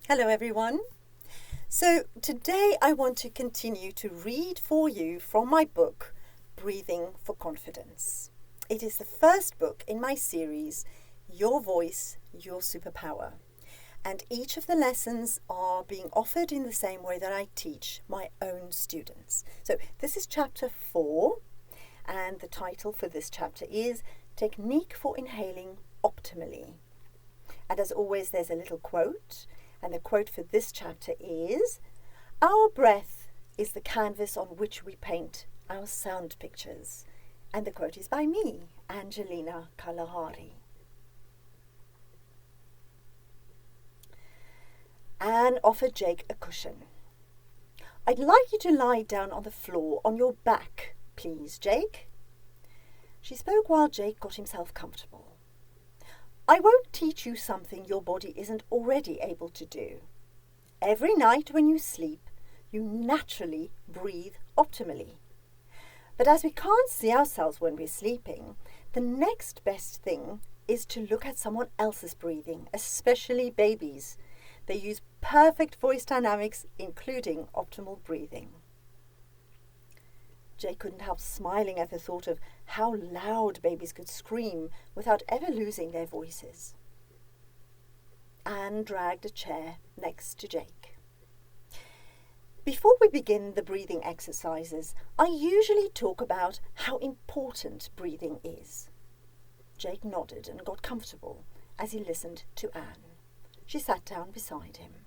Hello everyone. So today I want to continue to read for you from my book, Breathing for Confidence. It is the first book in my series, Your Voice, Your Superpower. And each of the lessons are being offered in the same way that I teach my own students. So this is chapter 4, and the title for this chapter is Technique for Inhaling Optimally. And as always, there's a little quote. And the quote for this chapter is, "Our breath is the canvas on which we paint our sound pictures." And the quote is by me, Angelina Kalahari. Anne offered Jake a cushion. "I'd like you to lie down on the floor on your back, please, Jake." She spoke while Jake got himself comfortable. "I won't teach you something your body isn't already able to do. Every night when you sleep, you naturally breathe optimally. But as we can't see ourselves when we're sleeping, the next best thing is to look at someone else's breathing, especially babies. They use perfect voice dynamics, including optimal breathing." Jake couldn't help smiling at the thought of how loud babies could scream without ever losing their voices. Anne dragged a chair next to Jake. "Before we begin the breathing exercises, I usually talk about how important breathing is." Jake nodded and got comfortable as he listened to Anne. She sat down beside him.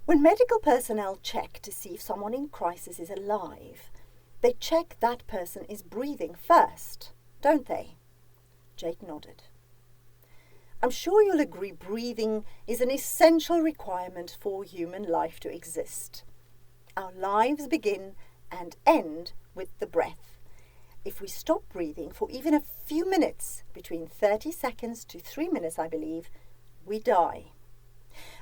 "When medical personnel check to see if someone in crisis is alive, they check that person is breathing first, don't they?" Jake nodded. "I'm sure you'll agree breathing is an essential requirement for human life to exist. Our lives begin and end with the breath. If we stop breathing for even a few minutes, between 30 seconds to 3 minutes, I believe, we die.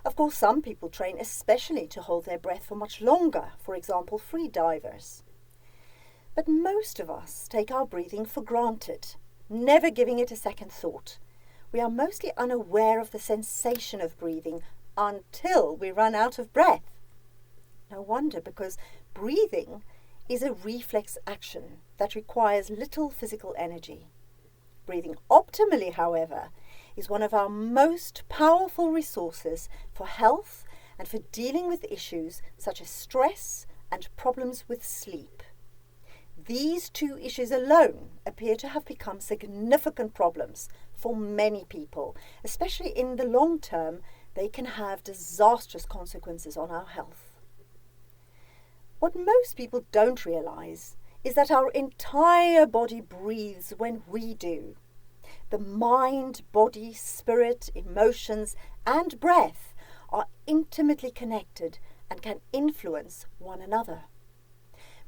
Of course, some people train especially to hold their breath for much longer, for example, free divers. But most of us take our breathing for granted, never giving it a second thought. We are mostly unaware of the sensation of breathing until we run out of breath. No wonder, because breathing is a reflex action that requires little physical energy. Breathing optimally, however, is one of our most powerful resources for health and for dealing with issues such as stress and problems with sleep. These two issues alone appear to have become significant problems for many people, especially in the long term. They can have disastrous consequences on our health. What most people don't realize is that our entire body breathes when we do. The mind, body, spirit, emotions, and breath are intimately connected and can influence one another.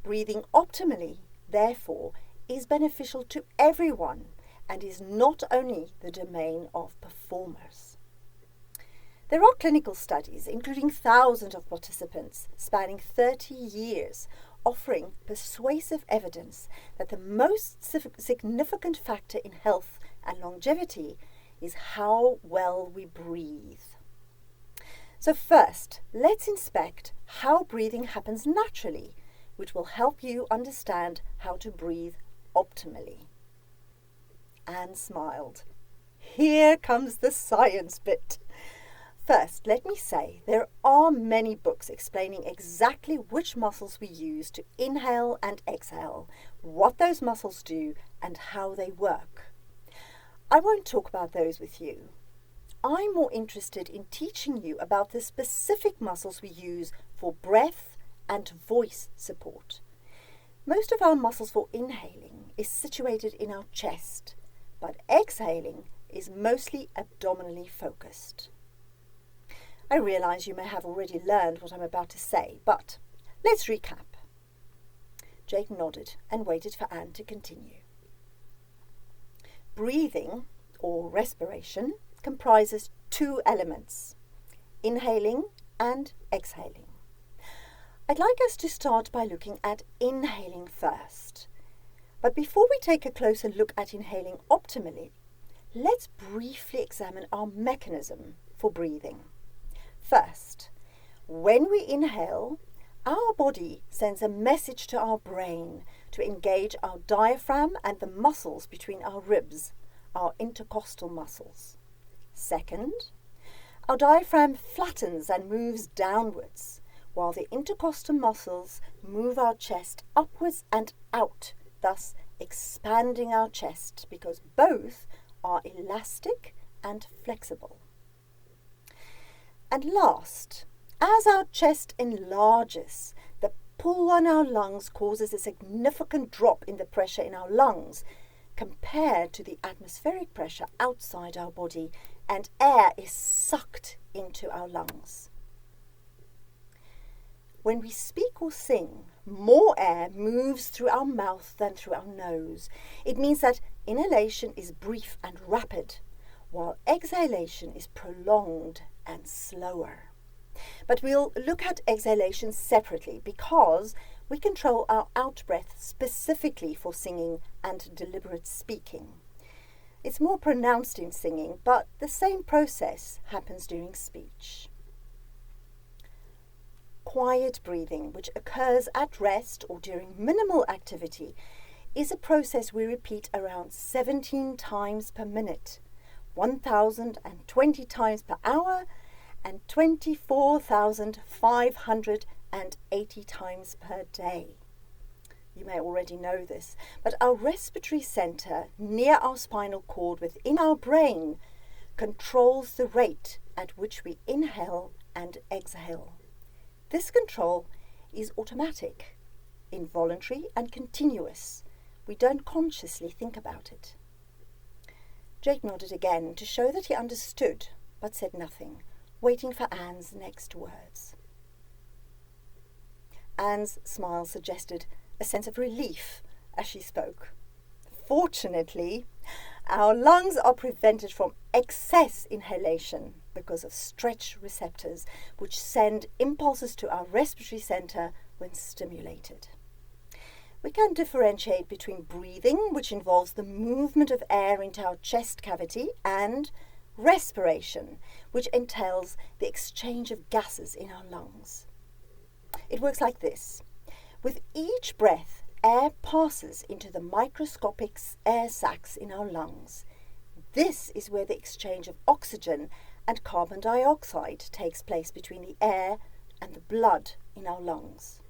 Breathing optimally, therefore, is beneficial to everyone and is not only the domain of performers. There are clinical studies, including thousands of participants spanning 30 years, offering persuasive evidence that the most significant factor in health and longevity is how well we breathe. So first, let's inspect how breathing happens naturally, which will help you understand how to breathe optimally. Anne smiled. Here comes the science bit. First, let me say there are many books explaining exactly which muscles we use to inhale and exhale, what those muscles do, and how they work. I won't talk about those with you. I'm more interested in teaching you about the specific muscles we use for breath and voice support. Most of our muscles for inhaling is situated in our chest, but exhaling is mostly abdominally focused. I realize you may have already learned what I'm about to say, but let's recap. Jake nodded and waited for Anne to continue. Breathing, or respiration, comprises two elements, inhaling and exhaling. I'd like us to start by looking at inhaling first. But before we take a closer look at inhaling optimally, let's briefly examine our mechanism for breathing. First, when we inhale, our body sends a message to our brain to engage our diaphragm and the muscles between our ribs, our intercostal muscles. Second, our diaphragm flattens and moves downwards, while the intercostal muscles move our chest upwards and out, thus expanding our chest, because both are elastic and flexible. And last, as our chest enlarges, the pull on our lungs causes a significant drop in the pressure in our lungs compared to the atmospheric pressure outside our body, and air is sucked into our lungs. When we speak or sing, more air moves through our mouth than through our nose. It means that inhalation is brief and rapid, while exhalation is prolonged and slower. But we'll look at exhalation separately because we control our out-breath specifically for singing and deliberate speaking. It's more pronounced in singing, but the same process happens during speech. Quiet breathing, which occurs at rest or during minimal activity, is a process we repeat around 17 times per minute, 1,020 times per hour, and 24,580 times per day. You may already know this, but our respiratory center near our spinal cord within our brain controls the rate at which we inhale and exhale. This control is automatic, involuntary and continuous. We don't consciously think about it. Jake nodded again to show that he understood, but said nothing, waiting for Anne's next words. Anne's smile suggested a sense of relief as she spoke. Fortunately, our lungs are prevented from excess inhalation because of stretch receptors, which send impulses to our respiratory center when stimulated. We can differentiate between breathing, which involves the movement of air into our chest cavity, and respiration, which entails the exchange of gases in our lungs. It works like this. With each breath, air passes into the microscopic air sacs in our lungs. This is where the exchange of oxygen and carbon dioxide takes place between the air and the blood in our lungs.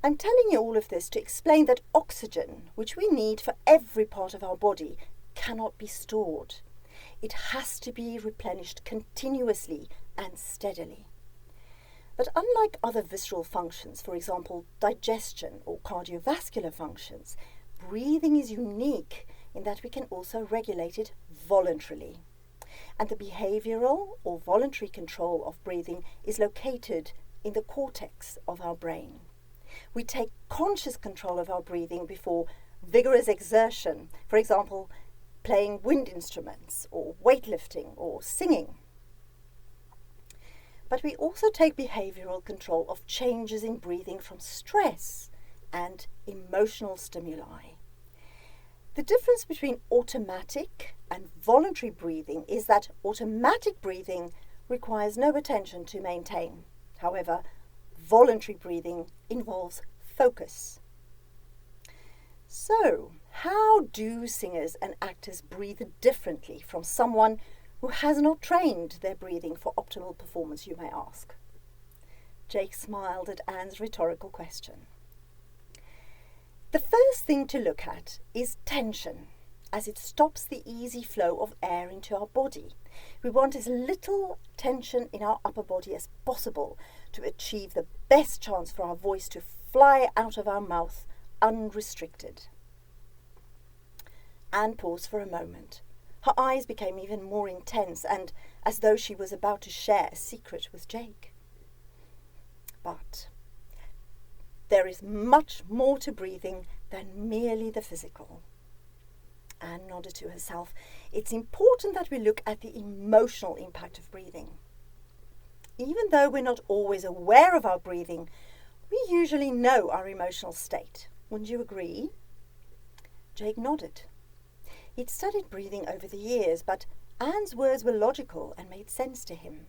I'm telling you all of this to explain that oxygen, which we need for every part of our body, cannot be stored. It has to be replenished continuously and steadily. But unlike other visceral functions, for example, digestion or cardiovascular functions, breathing is unique in that we can also regulate it voluntarily. And the behavioral or voluntary control of breathing is located in the cortex of our brain. We take conscious control of our breathing before vigorous exertion, for example, playing wind instruments or weightlifting or singing. But we also take behavioral control of changes in breathing from stress and emotional stimuli. The difference between automatic and voluntary breathing is that automatic breathing requires no attention to maintain. However, voluntary breathing involves focus. So, how do singers and actors breathe differently from someone who has not trained their breathing for optimal performance, you may ask? Jake smiled at Anne's rhetorical question. The first thing to look at is tension, as it stops the easy flow of air into our body. We want as little tension in our upper body as possible to achieve the best chance for our voice to fly out of our mouth unrestricted. Anne paused for a moment. Her eyes became even more intense and as though she was about to share a secret with Jake. But there is much more to breathing than merely the physical. Anne nodded to herself. It's important that we look at the emotional impact of breathing. Even though we're not always aware of our breathing, we usually know our emotional state. Wouldn't you agree? Jake nodded. He'd studied breathing over the years, but Anne's words were logical and made sense to him.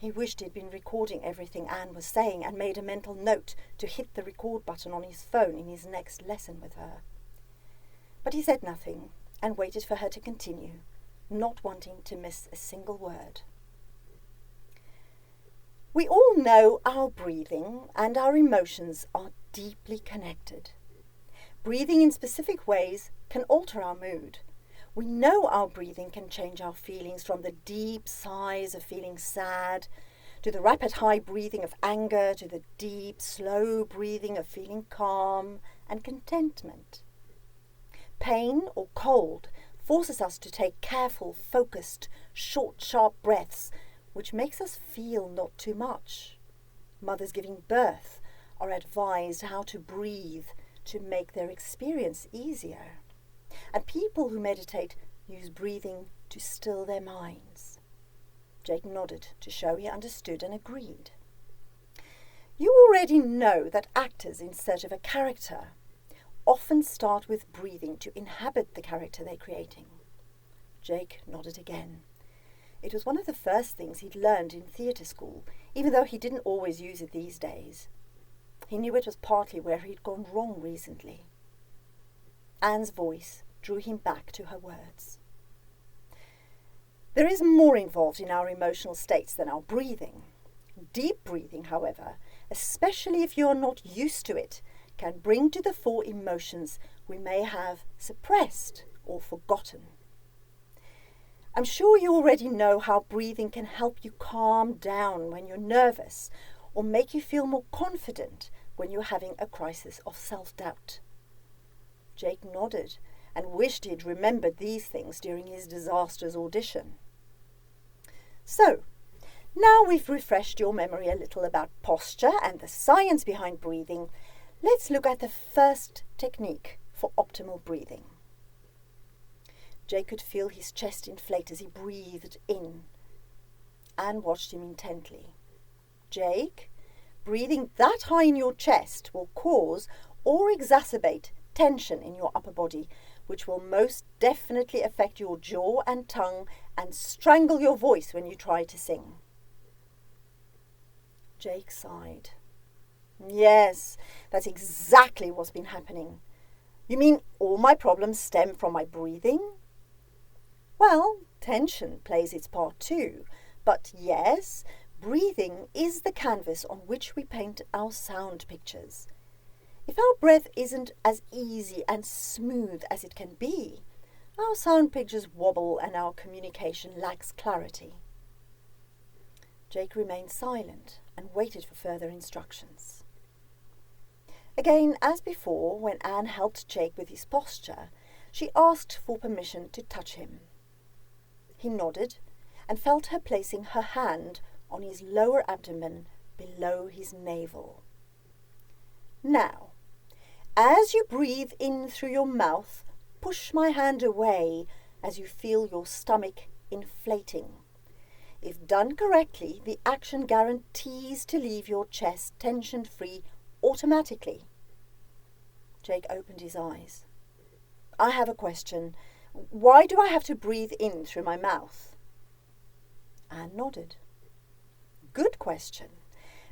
He wished he'd been recording everything Anne was saying and made a mental note to hit the record button on his phone in his next lesson with her. But he said nothing and waited for her to continue, not wanting to miss a single word. We all know our breathing and our emotions are deeply connected. Breathing in specific ways can alter our mood. We know our breathing can change our feelings, from the deep sighs of feeling sad, to the rapid high breathing of anger, to the deep slow breathing of feeling calm and contentment. Pain or cold forces us to take careful, focused, short, sharp breaths, which makes us feel not too much. Mothers giving birth are advised how to breathe to make their experience easier. And people who meditate use breathing to still their minds. Jake nodded to show he understood and agreed. You already know that actors in search of a character often start with breathing to inhabit the character they're creating. Jake nodded again. It was one of the first things he'd learned in theatre school, even though he didn't always use it these days. He knew it was partly where he'd gone wrong recently. Anne's voice drew him back to her words. There is more involved in our emotional states than our breathing. Deep breathing, however, especially if you're not used to it, can bring to the fore emotions we may have suppressed or forgotten. I'm sure you already know how breathing can help you calm down when you're nervous, or make you feel more confident when you're having a crisis of self-doubt. Jake nodded and wished he'd remembered these things during his disastrous audition. So, now we've refreshed your memory a little about posture and the science behind breathing, let's look at the first technique for optimal breathing. Jake could feel his chest inflate as he breathed in. Anne watched him intently. Jake, breathing that high in your chest will cause or exacerbate tension in your upper body, which will most definitely affect your jaw and tongue and strangle your voice when you try to sing. Jake sighed. Yes, that's exactly what's been happening. You mean all my problems stem from my breathing? Well, tension plays its part too, but yes, breathing is the canvas on which we paint our sound pictures. If our breath isn't as easy and smooth as it can be, our sound pictures wobble and our communication lacks clarity. Jake remained silent and waited for further instructions. Again, as before, when Anne helped Jake with his posture, she asked for permission to touch him. He nodded and felt her placing her hand on his lower abdomen below his navel. Now, as you breathe in through your mouth, push my hand away as you feel your stomach inflating. If done correctly, the action guarantees to leave your chest tension-free automatically. Jake opened his eyes. I have a question. Why do I have to breathe in through my mouth? Anne nodded. Good question.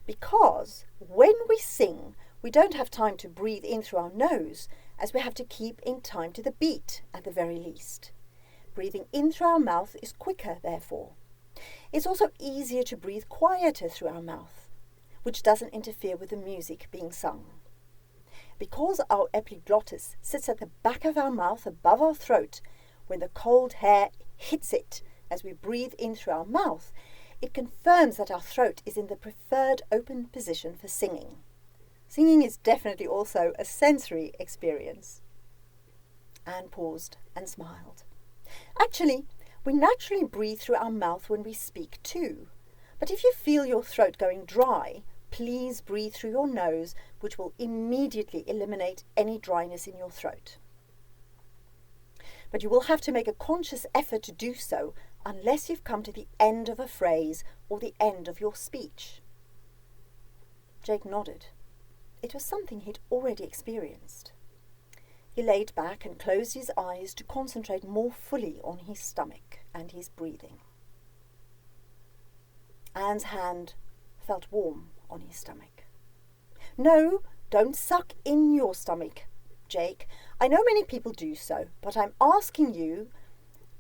Because when we sing, we don't have time to breathe in through our nose, as we have to keep in time to the beat at the very least. Breathing in through our mouth is quicker, therefore. It's also easier to breathe quieter through our mouth, which doesn't interfere with the music being sung. Because our epiglottis sits at the back of our mouth above our throat, when the cold air hits it as we breathe in through our mouth, it confirms that our throat is in the preferred open position for singing. Singing is definitely also a sensory experience. Anne paused and smiled. Actually, we naturally breathe through our mouth when we speak too. But if you feel your throat going dry, please breathe through your nose, which will immediately eliminate any dryness in your throat. But you will have to make a conscious effort to do so unless you've come to the end of a phrase or the end of your speech. Jake nodded. It was something he'd already experienced. He laid back and closed his eyes to concentrate more fully on his stomach and his breathing. Anne's hand felt warm on his stomach. No, don't suck in your stomach, Jake. I know many people do so, but I'm asking you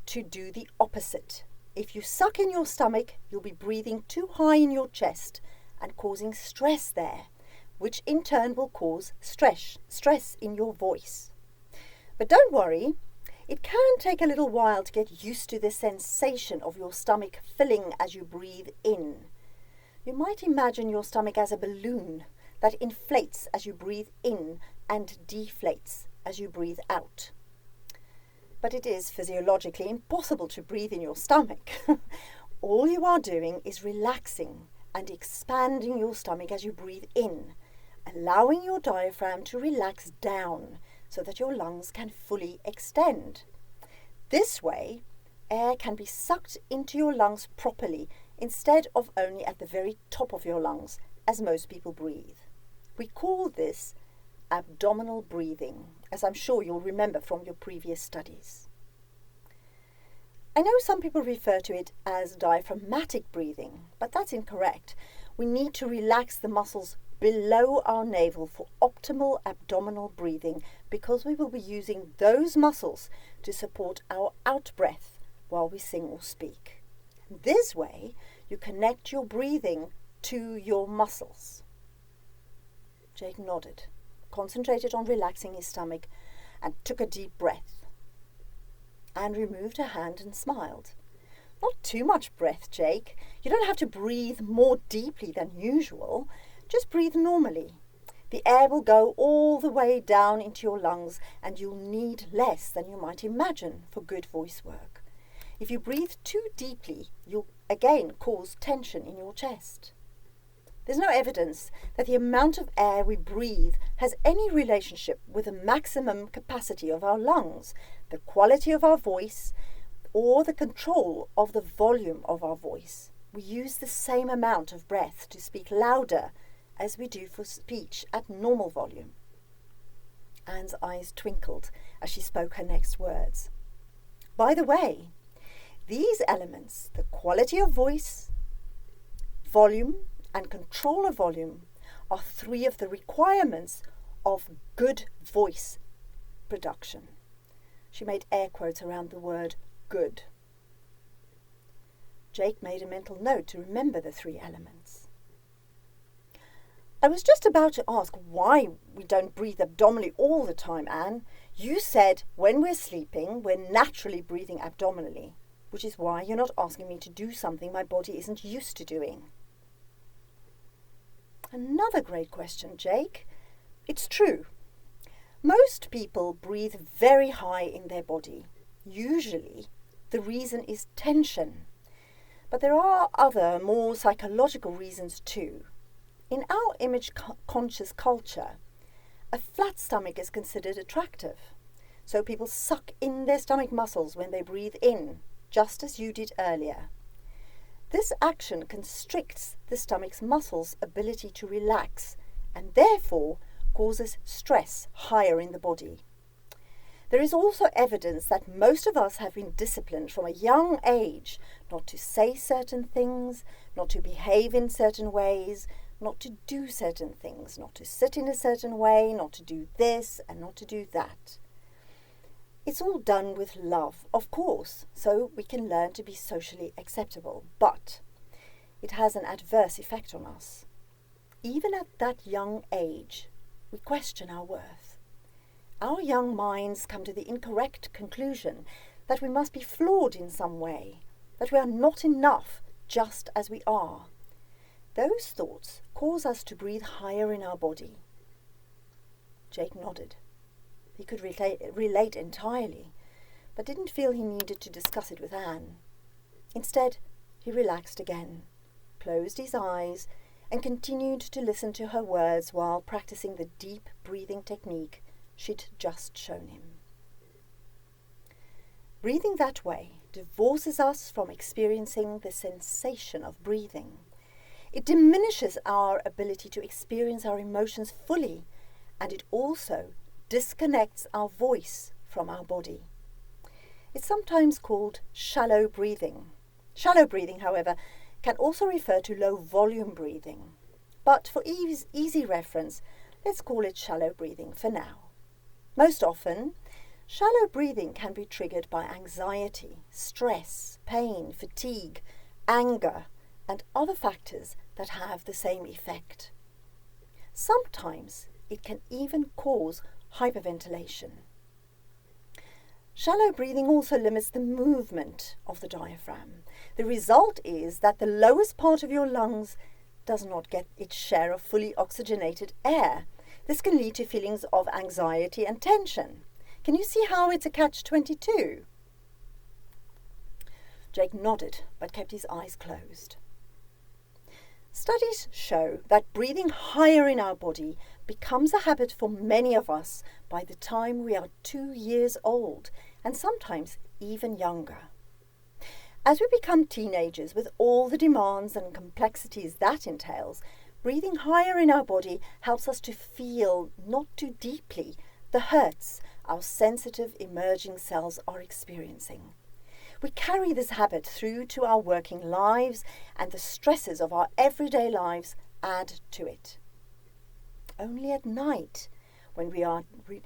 to do the opposite. If you suck in your stomach, you'll be breathing too high in your chest and causing stress there, which in turn will cause stress in your voice. But don't worry, it can take a little while to get used to the sensation of your stomach filling as you breathe in. You might imagine your stomach as a balloon that inflates as you breathe in and deflates as you breathe out. But it is physiologically impossible to breathe in your stomach. All you are doing is relaxing and expanding your stomach as you breathe in, allowing your diaphragm to relax down so that your lungs can fully extend. This way, air can be sucked into your lungs properly instead of only at the very top of your lungs, as most people breathe. We call this abdominal breathing, as I'm sure you'll remember from your previous studies. I know some people refer to it as diaphragmatic breathing, but that's incorrect. We need to relax the muscles below our navel for optimal abdominal breathing because we will be using those muscles to support our out-breath while we sing or speak. This way, you connect your breathing to your muscles. Jake nodded, concentrated on relaxing his stomach, and took a deep breath. Anne removed her hand and smiled. Not too much breath, Jake. You don't have to breathe more deeply than usual. Just breathe normally. The air will go all the way down into your lungs and you'll need less than you might imagine for good voice work. If you breathe too deeply, you'll again cause tension in your chest. There's no evidence that the amount of air we breathe has any relationship with the maximum capacity of our lungs, the quality of our voice, or the control of the volume of our voice. We use the same amount of breath to speak louder as we do for speech at normal volume. Anne's eyes twinkled as she spoke her next words. By the way, these elements, the quality of voice, volume, and control of volume, are 3 of the requirements of good voice production. She made air quotes around the word good. Jake made a mental note to remember the 3 elements. I was just about to ask why we don't breathe abdominally all the time, Anne. You said when we're sleeping, we're naturally breathing abdominally, which is why you're not asking me to do something my body isn't used to doing. Another great question, Jake. It's true. Most people breathe very high in their body. Usually, the reason is tension. But there are other, more psychological reasons too. In our image-conscious culture, a flat stomach is considered attractive. So people suck in their stomach muscles when they breathe in, just as you did earlier. This action constricts the stomach's muscles' ability to relax and therefore causes stress higher in the body. There is also evidence that most of us have been disciplined from a young age not to say certain things, not to behave in certain ways, not to do certain things, not to sit in a certain way, not to do this and not to do that. It's all done with love, of course, so we can learn to be socially acceptable, but it has an adverse effect on us. Even at that young age, we question our worth. Our young minds come to the incorrect conclusion that we must be flawed in some way, that we are not enough just as we are. Those thoughts cause us to breathe higher in our body. Jake nodded. He could relate entirely, but didn't feel he needed to discuss it with Anne. Instead, he relaxed again, closed his eyes, and continued to listen to her words while practicing the deep breathing technique she'd just shown him. Breathing that way divorces us from experiencing the sensation of breathing. It diminishes our ability to experience our emotions fully, and it also disconnects our voice from our body. It's sometimes called shallow breathing. Shallow breathing, however, can also refer to low volume breathing. But for easy reference, let's call it shallow breathing for now. Most often, shallow breathing can be triggered by anxiety, stress, pain, fatigue, anger, and other factors that have the same effect. Sometimes it can even cause hyperventilation. Shallow breathing also limits the movement of the diaphragm. The result is that the lowest part of your lungs does not get its share of fully oxygenated air. This can lead to feelings of anxiety and tension. Can you see how it's a catch-22? Jake nodded, but kept his eyes closed. Studies show that breathing higher in our body becomes a habit for many of us by the time we are 2 years old, and sometimes even younger. As we become teenagers, with all the demands and complexities that entails, breathing higher in our body helps us to feel, not too deeply, the hurts our sensitive emerging cells are experiencing. We carry this habit through to our working lives, and the stresses of our everyday lives add to it. Only at night, when we are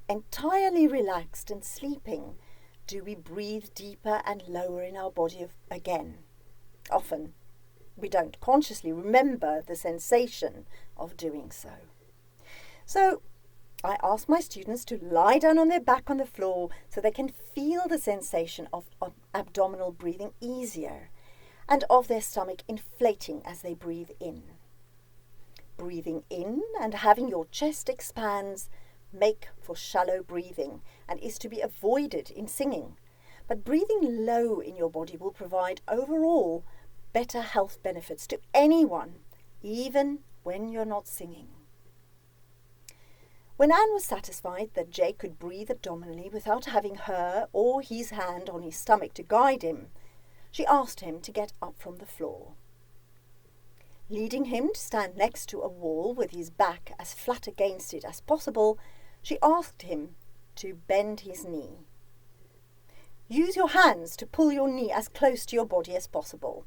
entirely relaxed and sleeping, do we breathe deeper and lower in our body again. Often, we don't consciously remember the sensation of doing so. So, I ask my students to lie down on their back on the floor so they can feel the sensation of abdominal breathing easier and of their stomach inflating as they breathe in. Breathing in and having your chest expands make for shallow breathing and is to be avoided in singing. But breathing low in your body will provide overall better health benefits to anyone, even when you're not singing. When Anne was satisfied that Jake could breathe abdominally without having her or his hand on his stomach to guide him, she asked him to get up from the floor. Leading him to stand next to a wall with his back as flat against it as possible, she asked him to bend his knee. Use your hands to pull your knee as close to your body as possible.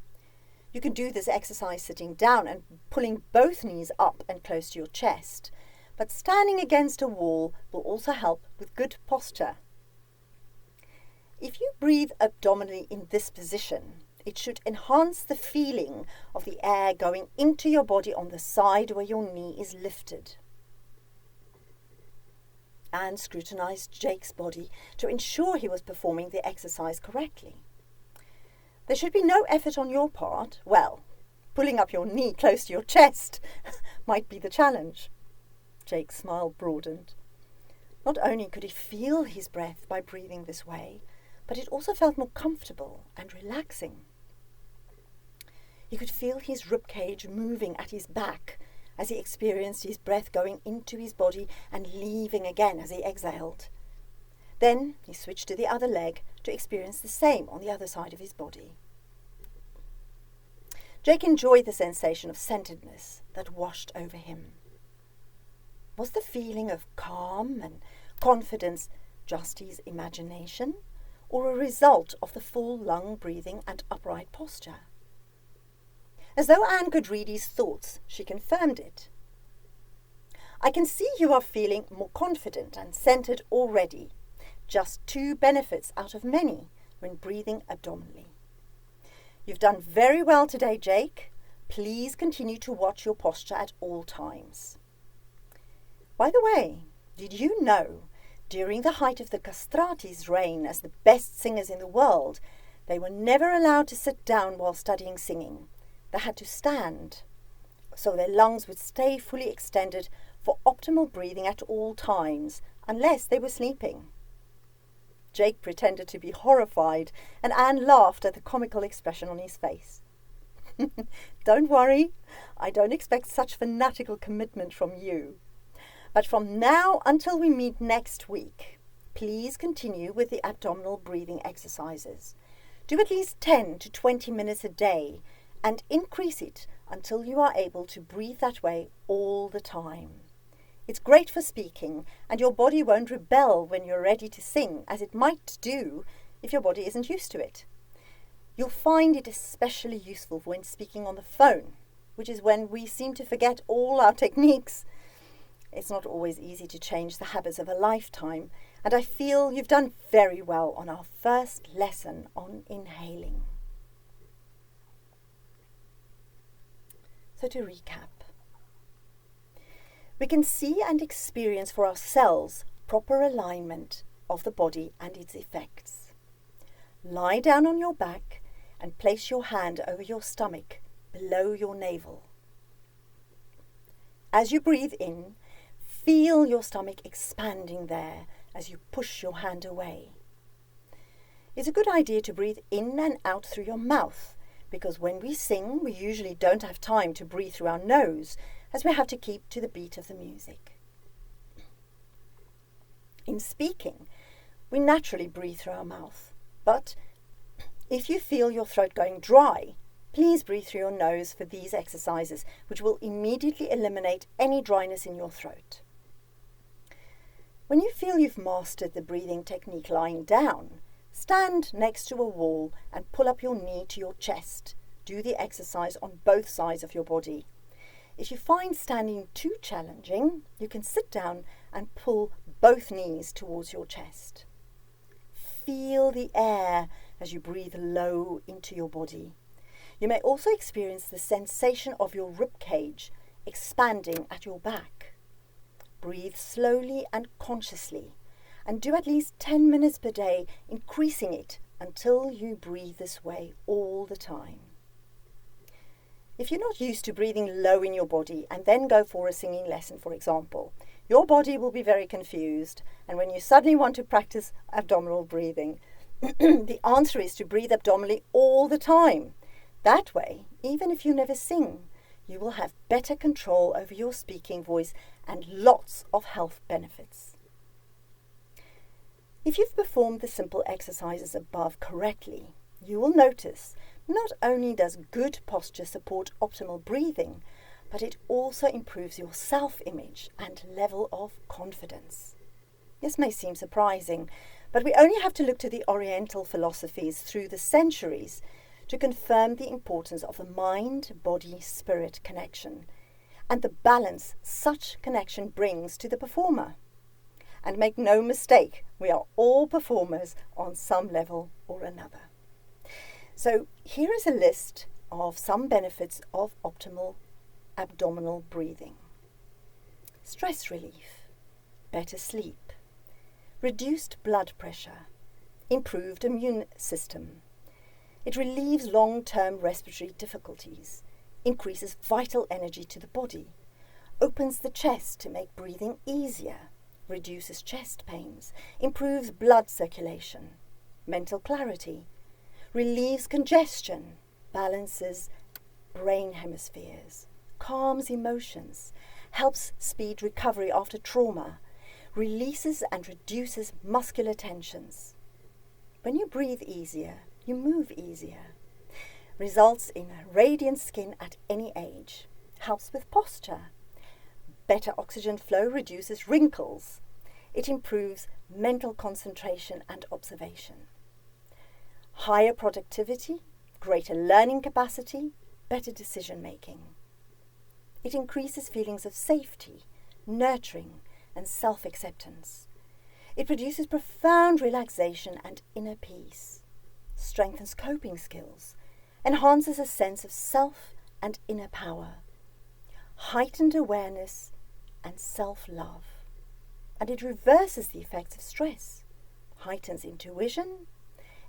You can do this exercise sitting down and pulling both knees up and close to your chest, but standing against a wall will also help with good posture. If you breathe abdominally in this position, it should enhance the feeling of the air going into your body on the side where your knee is lifted. Anne scrutinized Jake's body to ensure he was performing the exercise correctly. There should be no effort on your part. Well, pulling up your knee close to your chest might be the challenge. Jake's smile broadened. Not only could he feel his breath by breathing this way, but it also felt more comfortable and relaxing. He could feel his ribcage moving at his back as he experienced his breath going into his body and leaving again as he exhaled. Then he switched to the other leg to experience the same on the other side of his body. Jake enjoyed the sensation of centeredness that washed over him. Was the feeling of calm and confidence just his imagination, or a result of the full lung breathing and upright posture? As though Anne could read his thoughts, she confirmed it. I can see you are feeling more confident and centered already. Just 2 benefits out of many when breathing abdominally. You've done very well today, Jake. Please continue to watch your posture at all times. By the way, did you know, during the height of the castratis' reign as the best singers in the world, they were never allowed to sit down while studying singing. They had to stand, so their lungs would stay fully extended for optimal breathing at all times, unless they were sleeping. Jake pretended to be horrified, and Anne laughed at the comical expression on his face. Don't worry, I don't expect such fanatical commitment from you. But from now until we meet next week, please continue with the abdominal breathing exercises. Do at least 10 to 20 minutes a day and increase it until you are able to breathe that way all the time. It's great for speaking, and your body won't rebel when you're ready to sing, as it might do if your body isn't used to it. You'll find it especially useful when speaking on the phone, which is when we seem to forget all our techniques. It's not always easy to change the habits of a lifetime, and I feel you've done very well on our first lesson on inhaling. So to recap, we can see and experience for ourselves proper alignment of the body and its effects. Lie down on your back and place your hand over your stomach below your navel. As you breathe in, feel your stomach expanding there as you push your hand away. It's a good idea to breathe in and out through your mouth, because when we sing, we usually don't have time to breathe through our nose, as we have to keep to the beat of the music. In speaking, we naturally breathe through our mouth, but if you feel your throat going dry, please breathe through your nose for these exercises, which will immediately eliminate any dryness in your throat. When you feel you've mastered the breathing technique lying down, stand next to a wall and pull up your knee to your chest. Do the exercise on both sides of your body. If you find standing too challenging, you can sit down and pull both knees towards your chest. Feel the air as you breathe low into your body. You may also experience the sensation of your rib cage expanding at your back. Breathe slowly and consciously, and do at least 10 minutes per day, increasing it until you breathe this way all the time. If you're not used to breathing low in your body and then go for a singing lesson, for example, your body will be very confused, and when you suddenly want to practice abdominal breathing, the answer is to breathe abdominally all the time. That way, even if you never sing, you will have better control over your speaking voice and lots of health benefits. If you've performed the simple exercises above correctly, you will notice not only does good posture support optimal breathing, but it also improves your self-image and level of confidence. This may seem surprising, but we only have to look to the Oriental philosophies through the centuries to confirm the importance of the mind-body-spirit connection and the balance such connection brings to the performer. And make no mistake, we are all performers on some level or another. So here is a list of some benefits of optimal abdominal breathing. Stress relief, better sleep, reduced blood pressure, improved immune system. It relieves long-term respiratory difficulties, increases vital energy to the body, opens the chest to make breathing easier, reduces chest pains, improves blood circulation, mental clarity, relieves congestion, balances brain hemispheres, calms emotions, helps speed recovery after trauma, releases and reduces muscular tensions. When you breathe easier, you move easier. Results in radiant skin at any age. Helps with posture. Better oxygen flow reduces wrinkles. It improves mental concentration and observation. Higher productivity, greater learning capacity, better decision making. It increases feelings of safety, nurturing, and self-acceptance. It produces profound relaxation and inner peace. Strengthens coping skills, enhances a sense of self and inner power, heightened awareness and self-love, and it reverses the effects of stress, heightens intuition,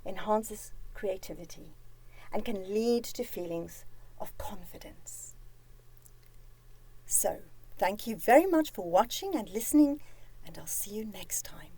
enhances creativity, and can lead to feelings of confidence. So, thank you very much for watching and listening, and I'll see you next time.